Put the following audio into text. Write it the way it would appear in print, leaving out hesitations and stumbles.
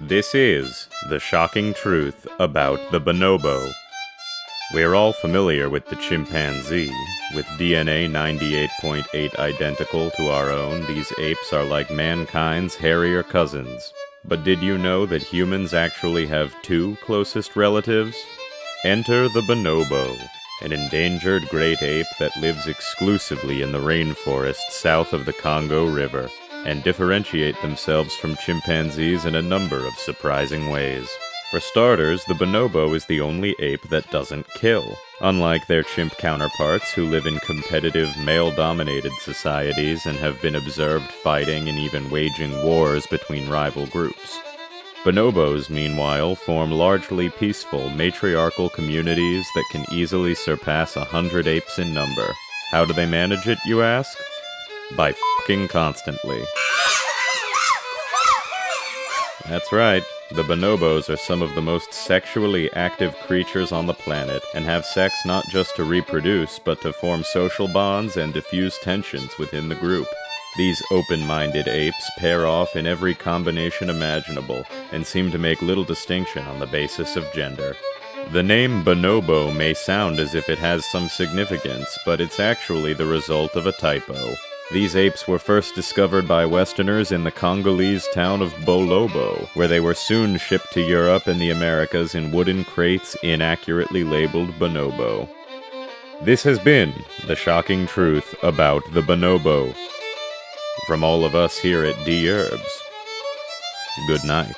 This is the shocking truth about the bonobo. We're all familiar with the chimpanzee. With DNA 98.8 identical to our own, these apes are like mankind's hairier cousins. But did you know that humans actually have two closest relatives? Enter the bonobo, an endangered great ape that lives exclusively in the rainforest south of the Congo River, and differentiate themselves from chimpanzees in a number of surprising ways. For starters, the bonobo is the only ape that doesn't kill. Unlike their chimp counterparts who live in competitive, male-dominated societies and have been observed fighting and even waging wars between rival groups. Bonobos, meanwhile, form largely peaceful, matriarchal communities that can easily surpass 100 apes in number. How do they manage it, you ask? By f***ing constantly. That's right. The bonobos are some of the most sexually active creatures on the planet, and have sex not just to reproduce, but to form social bonds and diffuse tensions within the group. These open-minded apes pair off in every combination imaginable, and seem to make little distinction on the basis of gender. The name bonobo may sound as if it has some significance, but it's actually the result of a typo. These apes were first discovered by Westerners in the Congolese town of Bolobo, where they were soon shipped to Europe and the Americas in wooden crates inaccurately labeled bonobo. This has been the shocking truth about the bonobo. From all of us here at Dherbs, good night.